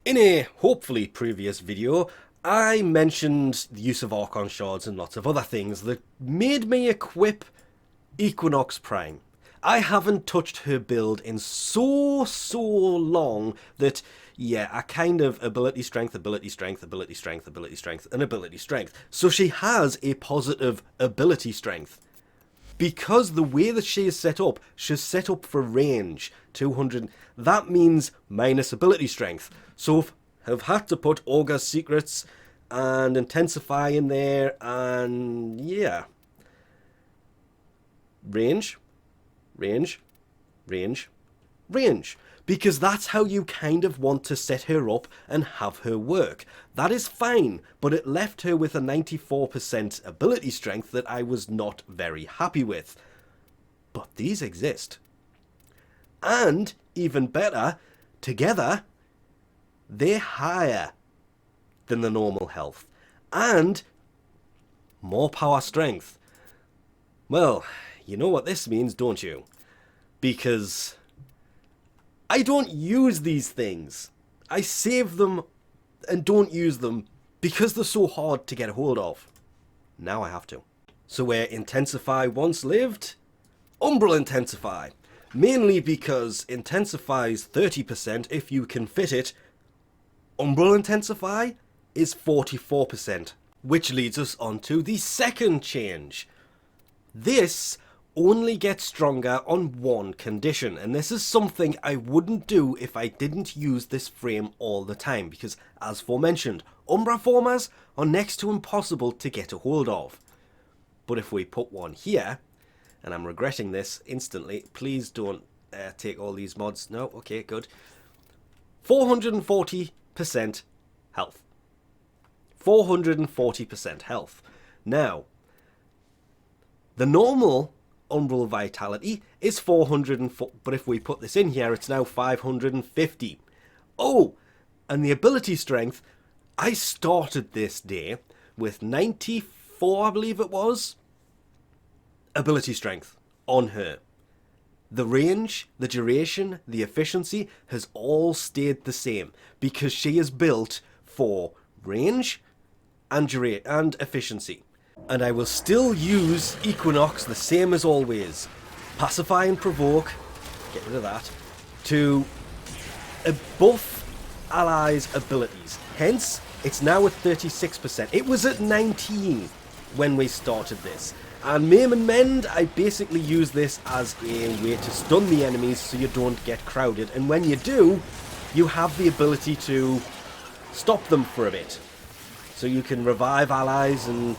In a hopefully previous video, I mentioned the use of archon shards and lots of other things that made me equip Equinox Prime. I haven't touched her build in so long that, yeah, I kind of ability strength, ability strength, ability strength, ability strength, and ability strength. So she has a positive ability strength. Because the way that she is set up, she's set up for range, 200. That means minus ability strength. So I've had to put Augure's Secrets and Intensify in there, and yeah. Range, range, range, range. Because that's how you kind of want to set her up and have her work. That is fine, but it left her with a 94% ability strength that I was not very happy with. But these exist. And, even better, together, they're higher than the normal health. And more power strength. Well, you know what this means, don't you? Because I don't use these things. I save them and don't use them because they're so hard to get a hold of. Now I have to. So where Intensify once lived, Umbral Intensify. Mainly because Intensify's 30% if you can fit it. Umbral Intensify is 44%. Which leads us on to the second change. This only gets stronger on one condition, and this is something I wouldn't do if I didn't use this frame all the time, because as forementioned, Umbra formers are next to impossible to get a hold of. But if we put one here, and I'm regretting this instantly, please don't take all these mods. No, okay, good. 440% health. 440% health. Now, the normal Umbral Vitality is 404, but if we put this in here, it's now 550. Oh, and the ability strength, I started this day with 94, I believe it was, ability strength on her. The range, the duration, the efficiency has all stayed the same because she is built for range and efficiency. And I will still use Equinox the same as always. Pacify and Provoke, get rid of that, to buff allies' abilities. Hence, it's now at 36%. It was at 19 when we started this. And Maim and Mend, I basically use this as a way to stun the enemies so you don't get crowded. And when you do, you have the ability to stop them for a bit. So you can revive allies and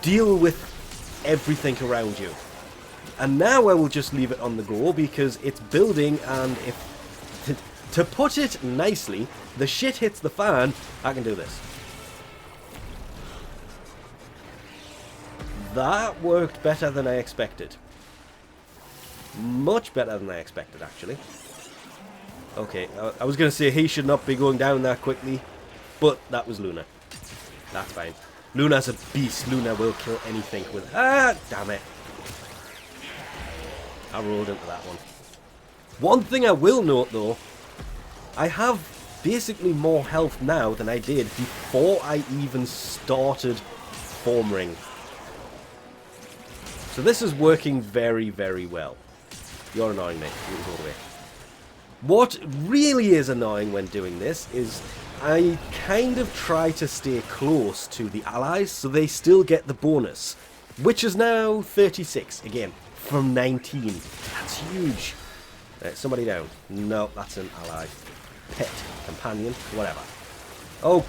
deal with everything around you. And now I will just leave it on the go because it's building, and if to put it nicely, the shit hits the fan, I can do this. That worked better than I expected. Much better than I expected, actually. Okay, I was going to say he should not be going down that quickly, but that was Luna. That's fine. Luna's a beast. Luna will kill anything with... Ah, damn it. I rolled into that one. One thing I will note, though, I have basically more health now than I did before I even started Form Ring. So this is working very, very well. You're annoying me. You can go away. What really is annoying when doing this is I kind of try to stay close to the allies so they still get the bonus, which is now 36, again, from 19. That's huge. Somebody down. No, that's an ally. Pet, companion, whatever. Oh,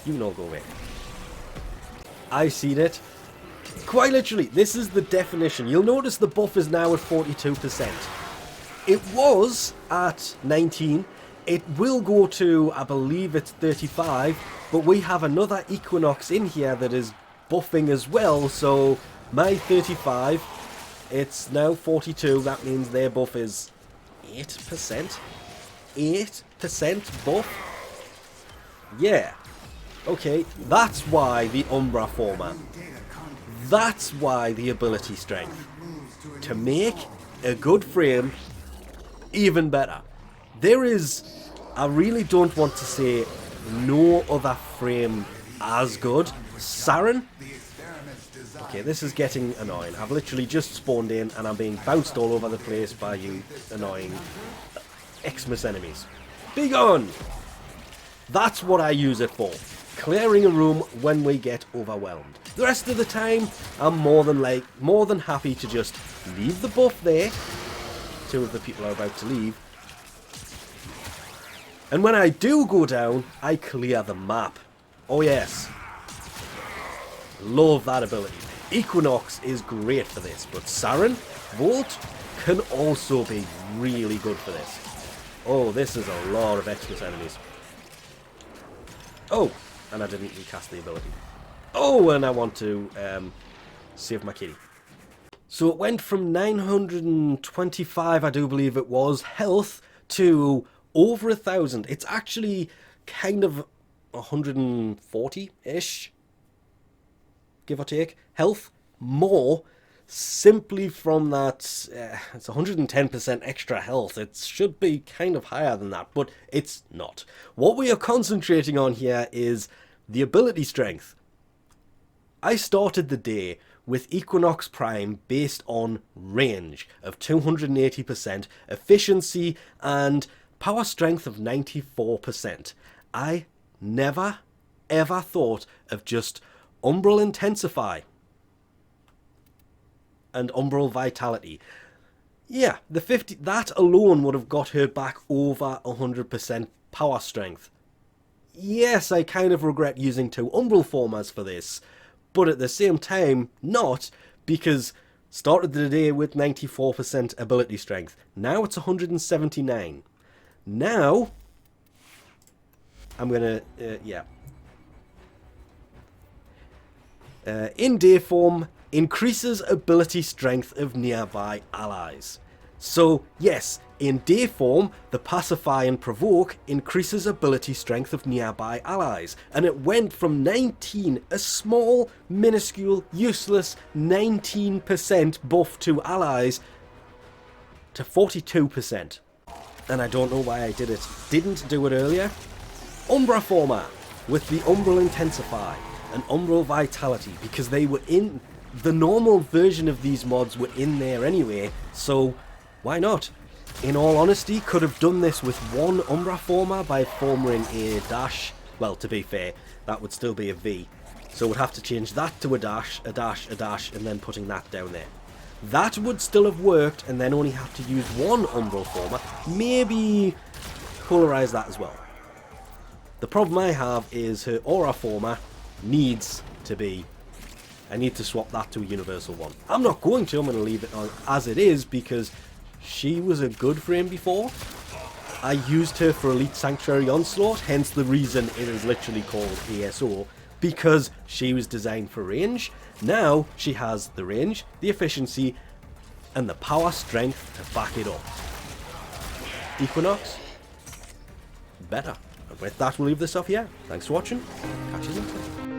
you know, go away. I seen it. Quite literally, this is the definition. You'll notice the buff is now at 42%. It was at 19. It will go to, I believe it's 35, but we have another Equinox in here that is buffing as well, so my 35, it's now 42, that means their buff is 8%? 8% buff? Yeah. Okay, that's why the Umbra format. That's why the ability strength. To make a good frame even better. There is I really don't want to say no other frame as good. Saren? Okay, this is getting annoying. I've literally just spawned in and I'm being bounced all over the place by you annoying Xmas enemies. Be gone! That's what I use it for. Clearing a room when we get overwhelmed. The rest of the time, I'm more than happy to just leave the buff there. Two of the people are about to leave. And when I do go down, I clear the map. Oh yes. Love that ability. Equinox is great for this, but Saren, Volt, can also be really good for this. Oh, this is a lot of Xmas enemies. Oh, and I didn't recast the ability. Oh, and I want to save my kitty. So it went from 925, I do believe it was, health to over 1,000. It's actually kind of 140-ish, give or take, health more, simply from that, it's 110% extra health. It should be kind of higher than that, but it's not. What we are concentrating on here is the ability strength. I started the day with Equinox Prime based on range of 280%, efficiency, and power strength of 94%. I never, ever thought of just Umbral Intensify and Umbral Vitality. Yeah, the 50, that alone would have got her back over 100% power strength. Yes, I kind of regret using two Umbral formers for this, but at the same time, not, because started the day with 94% ability strength. Now it's 179. Now, I'm gonna, yeah. In day form, increases ability strength of nearby allies. So, yes, in day form, the Pacify and Provoke increases ability strength of nearby allies. And it went from 19, a small, minuscule, useless 19% buff to allies, to 42%. And I don't know why I didn't do it earlier. Umbra Former with the Umbral Intensify and Umbral Vitality, because they were in the normal version of these mods were in there anyway, so why not? In all honesty, could have done this with one Umbra Former by forming a dash. Well, to be fair, that would still be a V. So we'd have to change that to a dash, a dash, a dash, and then putting that down there. That would still have worked, and then only have to use one Umbral Former. Maybe polarize that as well. The problem I have is her Aura Former needs to be... I need to swap that to a universal one. I'm not going to, I'm going to leave it on as it is, because she was a good frame before. I used her for Elite Sanctuary Onslaught, hence the reason it is literally called ESO, because she was designed for range. Now she has the range, the efficiency, and the power strength to back it up. Equinox, better. And with that, we'll leave this off here. Thanks for watching. Catch you later.